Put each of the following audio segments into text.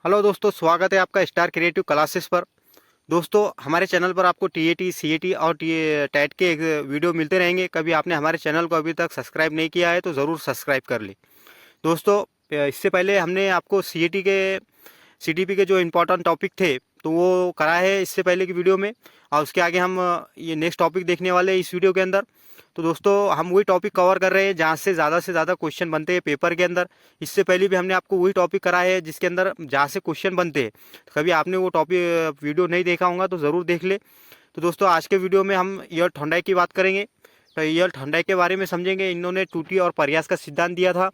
Hello दोस्तों, स्वागत है आपका स्टार क्रिएटिव क्लासेस पर। दोस्तों, हमारे चैनल पर आपको टीएटी, सीएटी और टेट के वीडियो मिलते रहेंगे। कभी आपने हमारे चैनल को अभी तक सब्सक्राइब नहीं किया है तो ज़रूर सब्सक्राइब कर ले। दोस्तों, इससे पहले हमने आपको सीएटी के सीटीपी के जो इम्पोर्टेंट टॉपिक थे तो वो कराए है इससे पहले की वीडियो में, और उसके आगे हम ये नेक्स्ट टॉपिक देखने वाले हैं इस वीडियो के अंदर। तो दोस्तों, हम वही टॉपिक कवर कर रहे हैं जहाँ से ज़्यादा क्वेश्चन बनते हैं पेपर के अंदर। इससे पहले भी हमने आपको वही टॉपिक कराया है जिसके अंदर जहाँ से क्वेश्चन बनते हैं। तो कभी आपने वो टॉपिक वीडियो नहीं देखा होगा तो ज़रूर देख ले। तो दोस्तों, आज के वीडियो में हम ईयर थॉर्नडाइक की बात करेंगे। तो ईयर थॉर्नडाइक के बारे में समझेंगे। इन्होंने टूटी और प्रयास का सिद्धांत दिया था,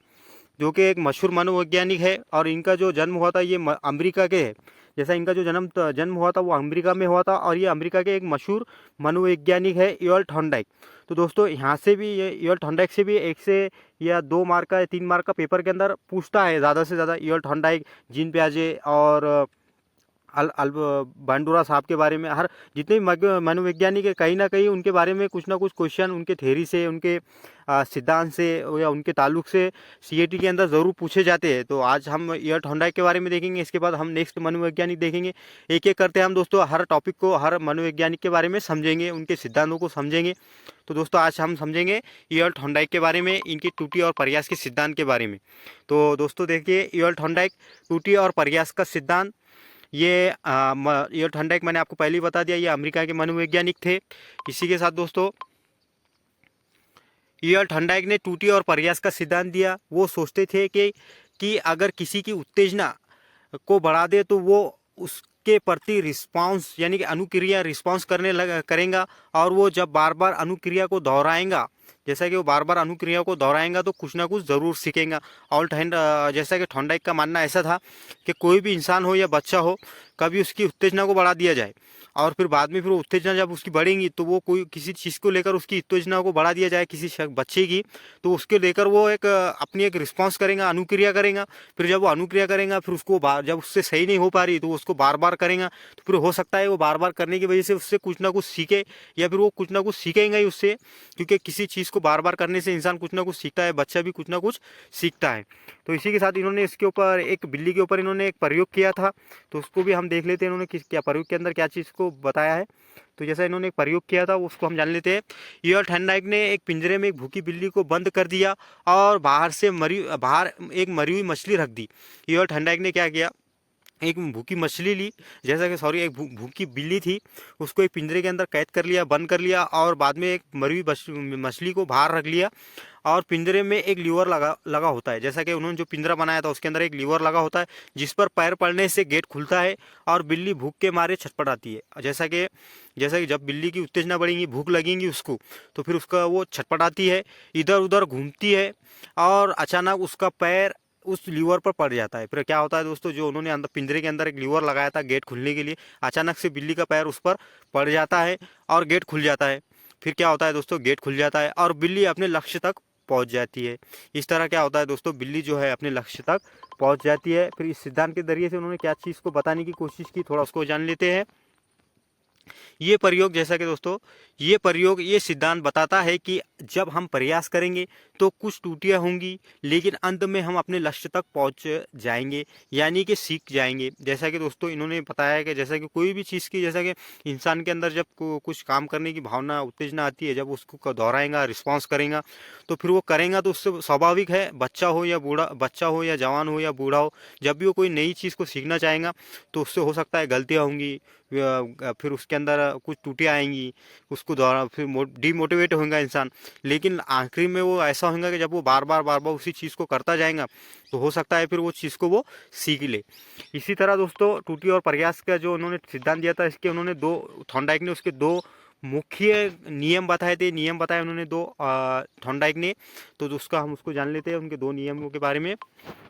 जो कि एक मशहूर मनोवैज्ञानिक है, और इनका जो जन्म हुआ था ये अमेरिका के है। जैसा इनका जो जन्म हुआ था वो अमेरिका में हुआ था, और ये अमेरिका के एक मशहूर मनोवैज्ञानिक है ईयर थॉर्नडाइक। तो दोस्तों, यहाँ से भी ये ईयर थॉर्नडाइक से भी 1 से या 2 मार्क का या 3 मार्क का पेपर के अंदर पूछता है ज़्यादा से ज़्यादा। ईयर थॉर्नडाइक, जीन पियाजे और अल अल बांडुरा साहब के बारे में, हर जितने भी मनोवैज्ञानिक है कहीं ना कहीं उनके बारे में कुछ ना कुछ क्वेश्चन उनके थ्योरी से, उनके सिद्धांत से या उनके ताल्लुक से सीएटी के अंदर ज़रूर पूछे जाते हैं। तो आज हम ईयर थॉर्नडाइक के बारे में देखेंगे, इसके बाद हम नेक्स्ट मनोवैज्ञानिक देखेंगे। एक एक करते हम दोस्तों हर टॉपिक को, हर मनोवैज्ञानिक के बारे में समझेंगे, उनके सिद्धांतों को समझेंगे। तो दोस्तों, आज हम समझेंगे ईयर थॉर्नडाइक के बारे में, इनकी टूटी और प्रयास के सिद्धांत के बारे में। तो दोस्तों देखिए, ईयर थॉर्नडाइक टूटी और प्रयास का सिद्धांत, ये थॉर्नडाइक मैंने आपको पहले ही बता दिया, ये अमेरिका के मनोवैज्ञानिक थे। इसी के साथ दोस्तों, ईयर थॉर्नडाइक ने टूटी और प्रयास का सिद्धांत दिया। वो सोचते थे कि अगर किसी की उत्तेजना को बढ़ा दे तो वो उसके प्रति रिस्पांस यानी कि अनुक्रिया रिस्पांस करेगा, और वो जब बार बार अनुक्रिया को दोहराएगा, जैसा कि वो बार बार अनुक्रिया को दोहराएगा तो कुछ ना कुछ ज़रूर सीखेगा। और जैसा कि थॉर्नडाइक का मानना ऐसा था कि कोई भी इंसान हो या बच्चा हो, कभी उसकी उत्तेजना को बढ़ा दिया जाए और फिर बाद में फिर वो उत्तेजना जब उसकी बढ़ेंगी तो वो कोई किसी चीज़ को लेकर उसकी उत्तेजना को बढ़ा दिया जाए किसी बच्चे की, तो उसके लेकर वो अपनी एक रिस्पांस करेगा, अनुक्रिया करेगा। फिर जब वो अनुक्रिया करेगा फिर उसको जब उससे सही नहीं हो पा रही तो वो उसको बार बार करेगा। तो फिर हो सकता है वो बार बार करने की वजह से उससे कुछ ना कुछ सीखे, या फिर वो कुछ ना कुछ सीखेंगे ही उससे, क्योंकि किसी चीज़ को बार बार करने से इंसान कुछ ना कुछ सीखता है, बच्चा भी कुछ ना कुछ सीखता है। तो इसी के साथ इन्होंने इसके ऊपर एक बिल्ली के ऊपर इन्होंने एक प्रयोग किया था, तो उसको भी हम देख लेते हैं इन्होंने क्या प्रयोग के अंदर क्या चीज़ को बताया है। तो जैसा इन्होंने एक प्रयोग किया था उसको हम जान लेते हैं। ईयर थॉर्नडाइक ने एक पिंजरे में एक भूखी बिल्ली को बंद कर दिया और बाहर एक मरी हुई मछली रख दी। ईयर थॉर्नडाइक ने क्या किया, एक भूखी मछली ली, जैसा कि सॉरी एक भूखी बिल्ली थी, उसको एक पिंजरे के अंदर कैद कर लिया, बंद कर लिया, और बाद में एक मरी हुई मछली को बाहर रख लिया। और पिंजरे में एक लीवर लगा लगा होता है, जैसा कि उन्होंने जो पिंजरा बनाया था उसके अंदर एक लीवर लगा होता है जिस पर पैर पड़ने से गेट खुलता है और बिल्ली भूख के मारे छटपटाती है। जैसा कि जब बिल्ली की उत्तेजना बढ़ेगी, भूख लगेगी उसको, तो फिर उसका वो छटपटाती है, इधर उधर घूमती है, और अचानक उसका पैर उस लीवर पर पड़ जाता है। फिर क्या होता है दोस्तों, जो उन्होंने अंदर पिंजरे के अंदर एक लीवर लगाया था गेट खुलने के लिए, अचानक से बिल्ली का पैर उस पर पड़ जाता है और गेट खुल जाता है। फिर क्या होता है दोस्तों, गेट खुल जाता है और बिल्ली अपने लक्ष्य तक पहुंच जाती है। इस तरह क्या होता है दोस्तों, बिल्ली जो है अपने लक्ष्य तक पहुंच जाती है। फिर इस सिद्धांत के जरिए से उन्होंने क्या चीज़ को बताने की कोशिश की, थोड़ा उसको जान लेते हैं। ये प्रयोग, जैसा कि दोस्तों ये सिद्धांत बताता है कि जब हम प्रयास करेंगे तो कुछ त्रुटियां होंगी, लेकिन अंत में हम अपने लक्ष्य तक पहुंच जाएंगे, यानी कि सीख जाएंगे। जैसा कि दोस्तों इन्होंने बताया कि जैसा कि कोई भी चीज़ की, जैसा कि इंसान के अंदर जब कुछ काम करने की भावना, उत्तेजना आती है, जब उसको दोहराएगा, रिस्पॉन्स करेगा, तो फिर वो करेगा तो उससे स्वाभाविक है, बच्चा हो या जवान हो या बूढ़ा हो, जब भी वो कोई नई चीज़ को सीखना चाहेगा तो उससे हो सकता है गलतियाँ होंगी, फिर उसके अंदर कुछ त्रुटियाँ आएंगी, उसको दोबारा फिर डीमोटिवेट होगा इंसान। लेकिन आखिरी में वो ऐसा होगा कि जब वो बार बार उसी चीज़ को करता जाएगा तो हो सकता है फिर वो चीज़ को वो सीख ले। इसी तरह दोस्तों, त्रुटि और प्रयास का जो उन्होंने सिद्धांत दिया था, इसके उन्होंने थॉर्नडाइक ने उसके दो मुख्य नियम बताए थे, नियम बताए उन्होंने दो, थॉर्नडाइक ने। तो उसका हम उसको जान लेते हैं, उनके दो नियमों के बारे में।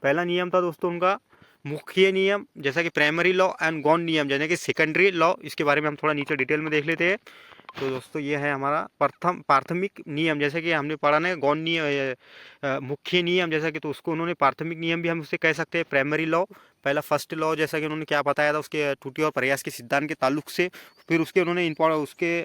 पहला नियम था दोस्तों उनका मुख्य नियम, जैसा कि प्राइमरी लॉ, एंड गौण नियम जैसे कि सेकेंडरी लॉ। इसके बारे में हम थोड़ा नीचे डिटेल में देख लेते हैं। तो दोस्तों, ये है हमारा प्राथमिक नियम, जैसे कि हमने पढ़ा ना गौण नियम, मुख्य नियम, जैसा कि तो उसको उन्होंने प्राथमिक नियम भी हम उससे कह सकते हैं, प्राइमरी लॉ। पहला फर्स्ट लॉ, जैसा कि उन्होंने क्या बताया था उसके त्रुटि और प्रयास के सिद्धांत के ताल्लुक से। फिर उसके उन्होंने उसके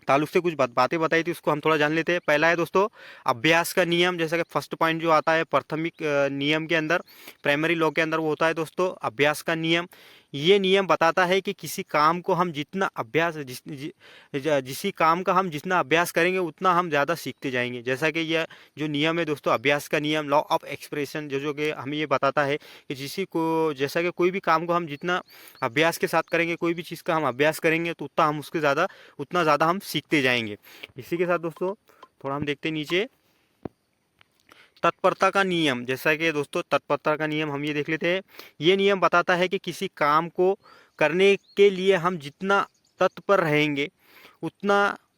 ताल्लुक से कुछ बातें बताई थी, उसको हम थोड़ा जान लेते हैं। पहला है दोस्तों अभ्यास का नियम, जैसा कि फर्स्ट पॉइंट जो आता है प्राथमिक नियम के अंदर, प्राइमरी लॉ के अंदर, वो होता है दोस्तों अभ्यास का नियम। ये नियम बताता है कि किसी काम को हम जितना अभ्यास जिसी काम का हम जितना अभ्यास करेंगे उतना हम ज़्यादा सीखते जाएंगे। जैसा कि यह जो नियम है दोस्तों अभ्यास का नियम, लॉ ऑफ एक्सप्रेशन, जो कि हमें ये बताता है कि जैसा कि कोई भी काम को हम जितना अभ्यास के साथ करेंगे, कोई भी चीज़ का हम अभ्यास करेंगे तो उतना ज़्यादा हम सीखते जाएंगे। इसी के साथ दोस्तों थोड़ा हम देखते हैं नीचे तत्परता का नियम। जैसा कि दोस्तों तत्परता का नियम हम ये देख लेते हैं। ये नियम बताता है कि किसी काम को करने के लिए हम जितना तत्पर रहेंगे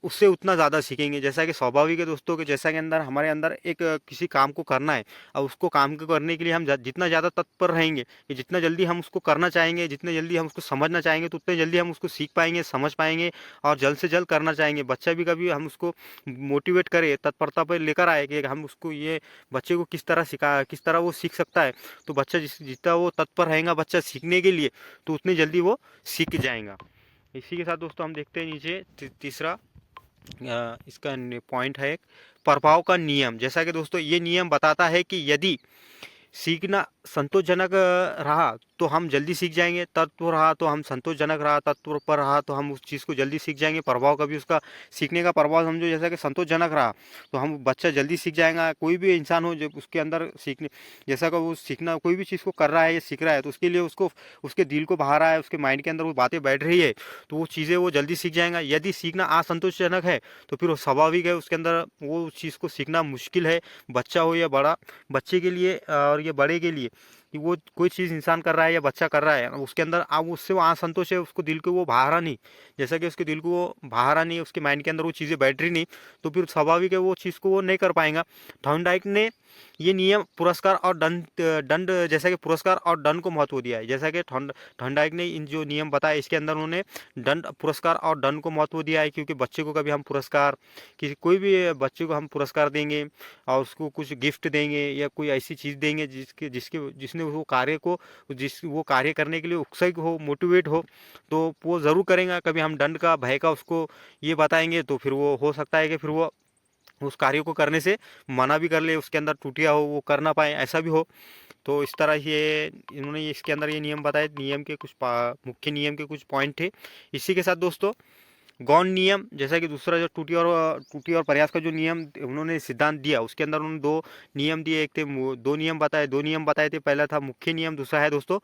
उससे उतना ज़्यादा सीखेंगे। जैसा कि स्वाभाविक है दोस्तों कि जैसा कि हमारे अंदर एक किसी काम को करना है, और उसको काम को करने के लिए हम जितना ज़्यादा तत्पर रहेंगे, कि जितना जल्दी हम उसको करना चाहेंगे, जितने जल्दी हम उसको समझना चाहेंगे, तो उतने जल्दी हम उसको सीख पाएंगे, समझ पाएंगे और जल्द से जल्द करना चाहेंगे। बच्चा भी कभी हम उसको मोटिवेट करें, तत्परता पर लेकर आए कि हम उसको ये बच्चे को किस तरह वो सीख सकता है, तो बच्चा जितना वो तत्पर रहेगा बच्चा सीखने के लिए, तो उतनी जल्दी वो सीख जाएगा। इसी के साथ दोस्तों हम देखते हैं नीचे तीसरा इसका पॉइंट है एक प्रभाव का नियम। जैसा कि दोस्तों ये नियम बताता है कि यदि सीखना संतोषजनक रहा तो हम जल्दी सीख जाएंगे, तत्व रहा तो हम संतोषजनक रहा, तत्व पर रहा तो हम उस चीज़ को जल्दी सीख जाएंगे। प्रभाव का भी उसका सीखने का प्रभाव समझो, जैसा कि संतोषजनक रहा तो हम बच्चा जल्दी सीख जाएगा। कोई भी इंसान हो जब उसके अंदर सीखने जैसा कि वो सीखना कोई भी चीज़ को कर रहा है या सीख रहा है, तो उसके लिए उसको उसके दिल को बहा रहा है, उसके माइंड के अंदर वो बातें बैठ रही है, तो वो चीज़ें वो जल्दी सीख जाएगा। यदि सीखना असंतोषजनक है तो फिर वो स्वाभाविक है उसके अंदर वो चीज़ को सीखना मुश्किल है, बच्चा हो या बड़ा, बच्चे के लिए और ये बड़े के लिए, कि वो कोई चीज़ इंसान कर रहा है या बच्चा कर रहा है, उसके अंदर अब उससे वो असंतोष है, उसको दिल को वो बहा रहा नहीं, जैसा कि उसके दिल को वो बहा रहा नहीं, उसके माइंड के अंदर वो चीज़ें बैठ रही नहीं, तो फिर स्वाभाविक है वो चीज़ को वो नहीं कर पाएगा। थॉर्नडाइक ने ये नियम पुरस्कार और दंड जैसा कि पुरस्कार और दंड को महत्व दिया है। जैसा कि थॉर्नडाइक ने इन जो नियम बताया इसके अंदर उन्होंने पुरस्कार और दंड को महत्व दिया है, क्योंकि बच्चे को कभी हम पुरस्कार, कोई भी बच्चे को हम पुरस्कार देंगे और उसको कुछ गिफ्ट देंगे या कोई ऐसी चीज़ देंगे जिसने वो कार्य करने के लिए उत्सुक हो, मोटिवेट हो, तो वो ज़रूर करेगा। कभी हम दंड का भय का उसको ये बताएंगे तो फिर वो हो सकता है कि फिर वो उस कार्य को करने से मना भी कर ले, उसके अंदर टूटिया हो, वो कर ना पाए, ऐसा भी हो। तो इस तरह ये इन्होंने इसके अंदर ये नियम बताए, नियम के कुछ मुख्य नियम के कुछ पॉइंट थे। इसी के साथ दोस्तों गौण नियम, जैसा कि दूसरा जो टूटी और प्रयास का जो नियम उन्होंने सिद्धांत दिया, उसके अंदर उन्होंने दो नियम दिए, एक थे दो नियम बताए थे। पहला था मुख्य नियम, दूसरा है दोस्तों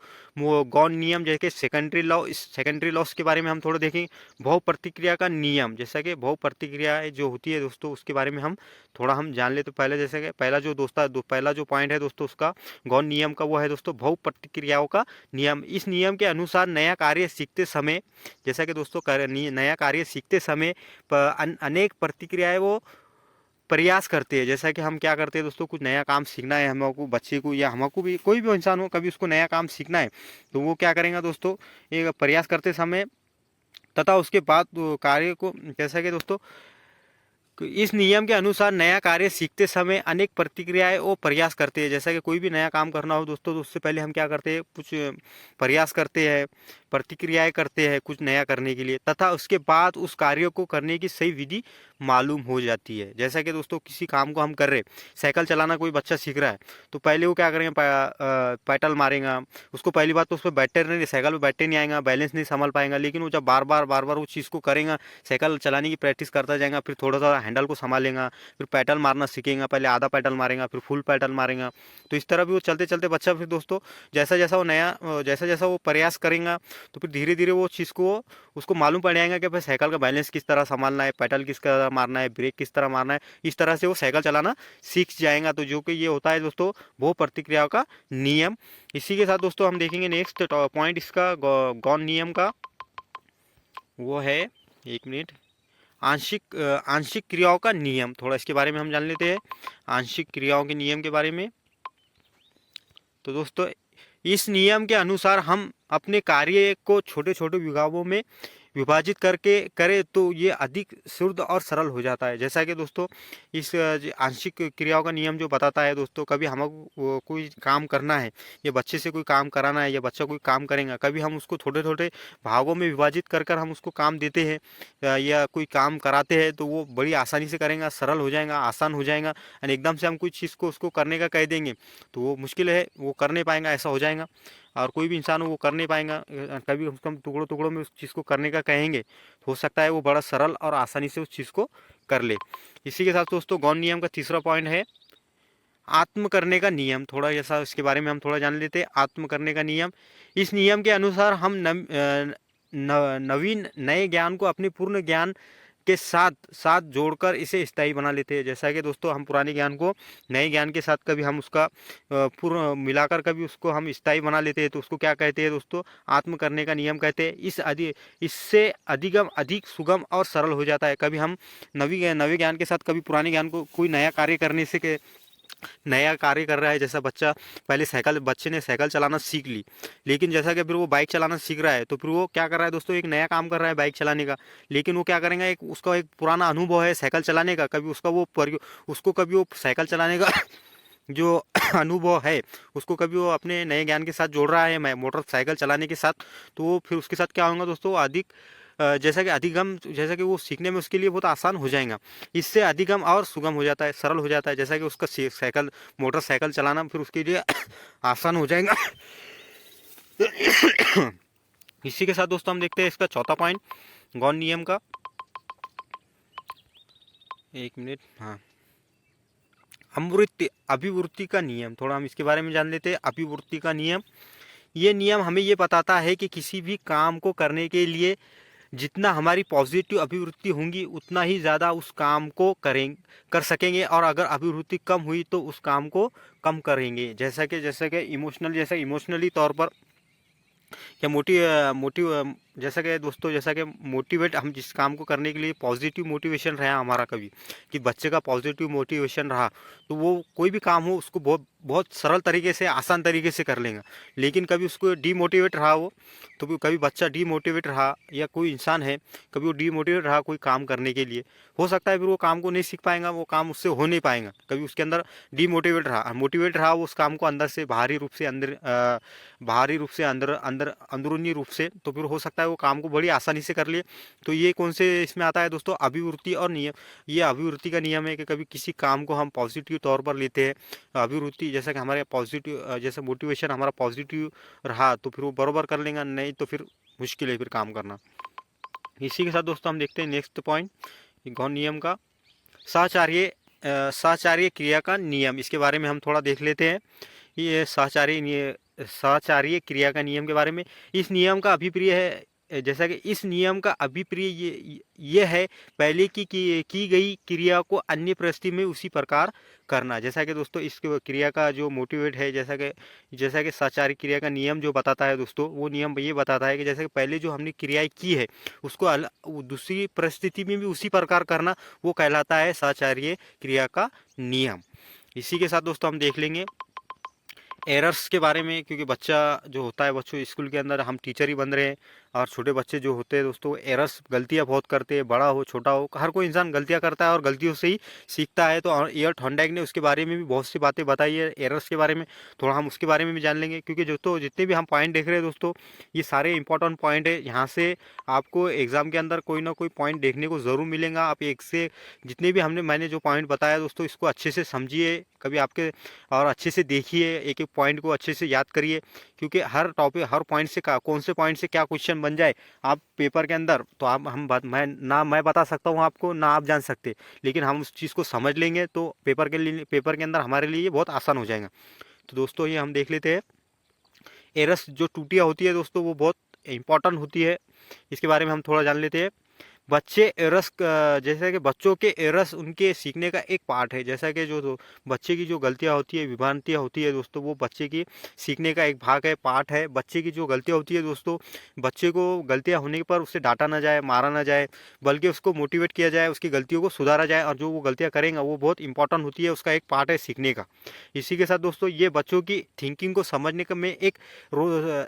गौण नियम। जैसे सेकेंडरी लॉस के बारे में हम थोड़ा देखेंगे। बहु प्रतिक्रिया का नियम, जैसा कि बहु प्रतिक्रिया जो होती है दोस्तों उसके बारे में हम जान ले। तो पहले जैसे कि पहला जो पॉइंट है दोस्तों उसका गौण नियम का, वो है दोस्तों बहु प्रतिक्रियाओं का नियम। इस नियम के अनुसार नया कार्य सीखते समय, जैसा कि दोस्तों नया कार्य सीखते समय अनेक प्रतिक्रियाएं वो प्रयास करते हैं। जैसा कि हम क्या करते हैं दोस्तों, कुछ नया काम सीखना है हमको, बच्चे को या हमको भी, कोई भी इंसान हो, कभी उसको नया काम सीखना है तो वो क्या करेगा दोस्तों, एक प्रयास करते समय तथा उसके बाद कार्य को, जैसा कि दोस्तों इस नियम के अनुसार नया कार्य सीखते समय अनेक प्रतिक्रियाएं वो प्रयास करते हैं। जैसा कि कोई भी नया काम करना हो दोस्तों तो उससे पहले हम क्या करते हैं, कुछ प्रयास करते हैं, प्रतिक्रियाएं करते हैं कुछ नया करने के लिए, तथा उसके बाद उस कार्य को करने की सही विधि मालूम हो जाती है। जैसा कि दोस्तों किसी काम को हम कर रहे, साइकिल चलाना कोई बच्चा सीख रहा है तो पहले वो क्या करेंगे, पैडल मारेगा, उसको पहली बात तो उस पर बैठे नहीं, साइकिल पर बैठे नहीं आएगा, बैलेंस नहीं संभाल पाएगा। लेकिन वो जब बार बार वो चीज़ को करेगा, साइकिल चलाने की प्रैक्टिस करता जाएगा, फिर थोड़ा सा हैंडल को संभालेगा, फिर पैडल मारना सीखेगा, पहले आधा पैडल मारेगा, फिर फुल पैडल मारेगा। तो इस तरह भी वो चलते चलते बच्चा फिर दोस्तों जैसा जैसा वो प्रयास करेगा तो फिर धीरे धीरे वो चीज़ को उसको मालूम पड़ जाएगा कि भाई साइकिल का बैलेंस किस तरह संभालना है, पैडल किस तरह मारना है, ब्रेक किस तरह मारना है। इस तरह से वो साइकिल चलाना सीख जाएगा। तो जो कि ये होता है दोस्तों वो प्रतिक्रियाओं का नियम। इसी के साथ दोस्तों हम देखेंगे नेक्स्ट पॉइंट इसका गौण नियम का, वो है, एक मिनट, आंशिक क्रियाओं का नियम। थोड़ा इसके बारे में हम जान लेते हैं, आंशिक क्रियाओं के नियम के बारे में। तो दोस्तों इस नियम के अनुसार हम अपने कार्य को छोटे छोटे विभाजित करके करे तो ये अधिक शुद्ध और सरल हो जाता है। जैसा कि दोस्तों इस आंशिक क्रियाओं का नियम जो बताता है दोस्तों, कभी हमको कोई काम करना है या बच्चे से कोई काम कराना है या बच्चा कोई काम करेगा, कभी हम उसको छोटे छोटे भागों में विभाजित कर कर हम उसको काम देते हैं या कोई काम कराते हैं तो वो बड़ी आसानी से करेगा, सरल हो जाएगा, आसान हो जाएगा। और एकदम से हम कोई चीज़ को उसको करने का कह देंगे तो वो मुश्किल है, वो कर नहीं पाएगा, ऐसा हो जाएगा। और कोई भी इंसान हो वो कर नहीं पाएगा, कभी हम टुकड़ों टुकड़ों में उस चीज़ को करने का कहेंगे तो हो सकता है वो बड़ा सरल और आसानी से उस चीज़ को कर ले। इसी के साथ दोस्तों गौण नियम का तीसरा पॉइंट है आत्म करने का नियम। थोड़ा जैसा इसके बारे में हम थोड़ा जान लेते हैं। आत्म करने का नियम, इस नियम के अनुसार हम नवीन नए ज्ञान को अपने पूर्ण ज्ञान के साथ साथ जोड़कर इसे स्थायी बना लेते हैं। जैसा कि दोस्तों हम पुराने ज्ञान को नए ज्ञान के साथ कभी हम उसका पूर्ण मिलाकर कभी उसको हम स्थायी बना लेते हैं तो उसको क्या कहते हैं दोस्तों, आत्म करने का नियम कहते हैं। इससे अधिगम अधिक सुगम और सरल हो जाता है। कभी हम नवे ज्ञान के साथ कभी पुराने ज्ञान को कोई नया कार्य करने से नया कार्य कर रहा है। जैसा बच्चे ने साइकिल चलाना सीख ली, लेकिन जैसा कि फिर वो बाइक चलाना सीख रहा है तो फिर वो क्या कर रहा है दोस्तों, एक नया काम कर रहा है बाइक चलाने का। लेकिन वो क्या करेंगे, उसका एक पुराना अनुभव है साइकिल चलाने का, कभी उसको कभी वो साइकिल चलाने का जो अनुभव है उसको कभी वो अपने नए ज्ञान के साथ जोड़ रहा है मोटरसाइकिल चलाने के साथ, तो वो फिर उसके साथ क्या होगा दोस्तों, जैसा कि वो सीखने में उसके लिए बहुत आसान हो जाएगा। इससे अधिगम और सुगम हो जाता है, सरल हो जाता है। जैसा कि उसका मोटरसाइकिल चलाना फिर उसके लिए आसान हो जाएगा। इसी के साथ दोस्तों हम देखते हैं इसका चौथा पॉइंट गौण नियम का। एक मिनट, हाँ, अभिवृत्ति का नियम, थोड़ा हम इसके बारे में जान लेते हैं। अभिवृत्ति का नियम, ये नियम हमें ये बताता है कि किसी भी काम को करने के लिए जितना हमारी पॉजिटिव अभिवृत्ति होंगी उतना ही ज़्यादा उस काम को कर सकेंगे, और अगर अभिवृत्ति कम हुई तो उस काम को कम करेंगे। जैसा कि इमोशनली तौर पर या जैसा कि दोस्तों मोटिवेट, हम जिस काम को करने के लिए पॉजिटिव मोटिवेशन रहा हमारा, कभी कि बच्चे का पॉजिटिव मोटिवेशन रहा तो वो कोई भी काम हो उसको बहुत बहुत सरल तरीके से, आसान तरीके से कर लेगा। लेकिन कभी उसको डीमोटिवेट रहा वो, तो कभी बच्चा डीमोटिवेट रहा या कोई इंसान है कभी वो डीमोटिवेट रहा कोई काम करने के लिए, हो सकता है फिर वो काम को नहीं सीख पाएगा, वो काम उससे हो नहीं पाएगा। कभी उसके अंदर मोटिवेट रहा वो उस काम को अंदर से बाहरी रूप से अंदर अंदरूनी रूप से, तो फिर हो सकता है वो काम को बड़ी आसानी से कर ले। तो ये कौन से इसमें आता है दोस्तों, अभिवृत्ति और नियम। ये अभिवृत्ति का नियम है कि कभी किसी काम को हम पॉजिटिव तौर पर लेते हैं, अभिवृत्ति जैसा कि हमारे पॉजिटिव, जैसे मोटिवेशन हमारा पॉजिटिव रहा तो फिर वो बराबर कर लेगा, नहीं तो फिर मुश्किल है फिर काम करना। इसी के साथ दोस्तों हम देखते हैं नेक्स्ट पॉइंट गौण नियम का, साचार्य क्रिया का नियम। इसके बारे में हम थोड़ा देख लेते हैं। ये साचार्य क्रिया का नियम के बारे में, इस नियम का अभिप्राय है, जैसा कि इस नियम का अभिप्राय ये है पहले की गई क्रिया को अन्य परिस्थिति में उसी प्रकार करना। जैसा कि दोस्तों इस क्रिया का जो मोटिवेट है, जैसा कि साचार्य क्रिया का नियम जो बताता है दोस्तों, वो नियम ये बताता है कि जैसे कि पहले जो हमने क्रियाएं की है उसको दूसरी परिस्थिति में भी उसी प्रकार करना, वो कहलाता है साचार्य क्रिया का नियम। इसी के साथ दोस्तों हम देख लेंगे एरर्स के बारे में, क्योंकि बच्चा जो होता है, बच्चों स्कूल के अंदर हम टीचर ही बन रहे हैं, और छोटे बच्चे जो होते हैं दोस्तों एरर्स, गलतियां बहुत करते हैं, बड़ा हो छोटा हो हर कोई इंसान गलतियां करता है और गलतियों से ही सीखता है। तो एयर थॉर्नडाइक ने उसके बारे में भी बहुत सी बातें बताई है, एरर्स के बारे में थोड़ा हम उसके बारे में भी जान लेंगे। क्योंकि जितने भी हम पॉइंट देख रहे हैं दोस्तों, ये सारे इंपॉर्टेंट पॉइंट है, यहाँ से आपको एग्जाम के अंदर कोई ना कोई पॉइंट देखने को ज़रूर मिलेगा। आप एक से जितने भी मैंने जो पॉइंट बताया दोस्तों, इसको अच्छे से समझिए कभी आपके, और अच्छे से देखिए, एक एक पॉइंट को अच्छे से याद करिए, क्योंकि हर पॉइंट से कौन से पॉइंट से क्या क्वेश्चन बन जाए आप पेपर के अंदर, तो मैं बता सकता हूँ आपको, ना आप जान सकते, लेकिन हम उस चीज़ को समझ लेंगे तो पेपर के अंदर हमारे लिए ये बहुत आसान हो जाएगा। तो दोस्तों ये हम देख लेते हैं एरर्स, जो त्रुटियाँ होती है दोस्तों वो बहुत इंपॉर्टेंट होती है, इसके बारे में हम थोड़ा जान लेते हैं। बच्चे एरस जैसा कि बच्चों के एरस उनके सीखने का एक पार्ट है। जैसा कि जो बच्चे की जो गलतियां होती है, विभ्रांतियां होती है दोस्तों, वो बच्चे की सीखने का एक भाग है, पार्ट है। बच्चे की जो गलतियां होती है दोस्तों, बच्चे को गलतियां होने पर उससे डांटा ना जाए, मारा ना जाए, बल्कि उसको मोटिवेट किया जाए, उसकी गलतियों को सुधारा जाए, और जो वो गलतियां करेंगे वो बहुत इंपॉर्टेंट होती है, उसका एक पार्ट है सीखने का। इसी के साथ दोस्तों ये बच्चों की थिंकिंग को समझने का में एक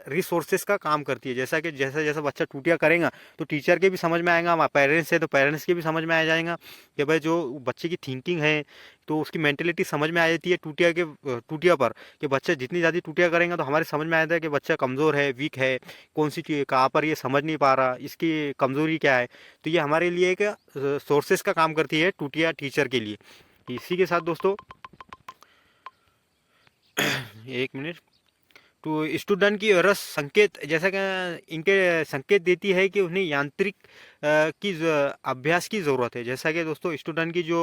रिसोर्सेज का काम करती है। जैसा कि जैसा जैसा बच्चा टूटिया करेगा तो टीचर के भी समझ में आएगा, पेरेंट्स है तो पेरेंट्स के भी समझ में आ जाएगा कि भाई जो बच्चे की थिंकिंग है, तो उसकी मेंटेलिटी समझ में आ जाती है टूटिया पर, कि बच्चा जितनी ज़्यादा टूटिया करेगा तो हमारे समझ में आ जाता है कि बच्चा कमज़ोर है, वीक है, कौन सी चीज़ कहाँ पर ये समझ नहीं पा रहा, इसकी कमज़ोरी क्या है। तो ये हमारे लिए एक सोर्सेस का काम करती है टूटिया टीचर के लिए। इसी के साथ दोस्तों एक मिनट, तो स्टूडेंट की रस संकेत, जैसा कि इनके संकेत देती है कि उन्हें यांत्रिक अभ्यास की ज़रूरत है। जैसा कि दोस्तों स्टूडेंट की जो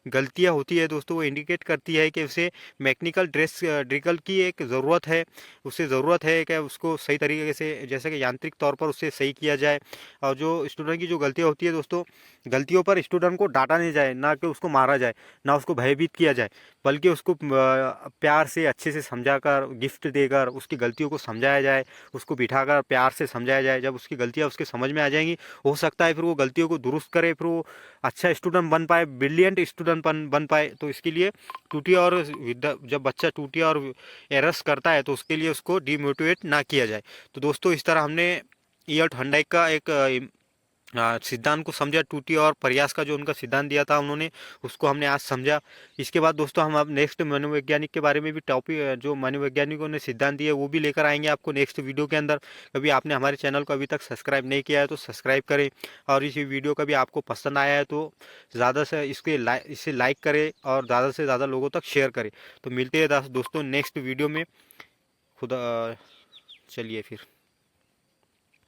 गलतियां होती है दोस्तों, वो इंडिकेट करती है कि उसे मैकेनिकल ड्रिकल की एक ज़रूरत है। उसे ज़रूरत है कि उसको सही तरीके से, जैसे कि यांत्रिक तौर पर उससे सही किया जाए। और जो स्टूडेंट की जो गलतियाँ होती है दोस्तों, गलतियों पर स्टूडेंट को डांटा नहीं जाए, ना कि उसको मारा जाए, ना उसको भयभीत किया जाए, बल्कि उसको प्यार से अच्छे से समझाकर, गिफ्ट देकर उसकी गलतियों को समझाया जाए, उसको बिठाकर प्यार से समझाया जाए। जब उसकी गलतियाँ उसके समझ में आ जाएंगी, हो सकता है फिर वो गलतियों को दुरुस्त करे, फिर वो अच्छा स्टूडेंट बन पाए, ब्रिलियंट स्टूडेंट बन पाए। तो इसके लिए टूटिया और जब बच्चा टूटिया और एरर्स करता है तो उसके लिए उसको डिमोटिवेट ना किया जाए। तो दोस्तों इस तरह हमने ईयर्ट हंडाइक का एक सिद्धांत को समझा, टूटी और प्रयास का जो उनका सिद्धांत दिया था उन्होंने, उसको हमने आज समझा। इसके बाद दोस्तों हम अब नेक्स्ट मनोवैज्ञानिक के बारे में भी टॉपिक, जो मनोवैज्ञानिकों ने सिद्धांत दिए वो भी लेकर आएंगे आपको नेक्स्ट वीडियो के अंदर। कभी आपने हमारे चैनल को अभी तक सब्सक्राइब नहीं किया है तो सब्सक्राइब करें, और इस वीडियो कभी आपको पसंद आया है तो ज़्यादा से इसे लाइक करें और ज़्यादा से ज़्यादा लोगों तक शेयर करें। तो मिलते हैं दोस्तों नेक्स्ट वीडियो में। खुदा, चलिए फिर।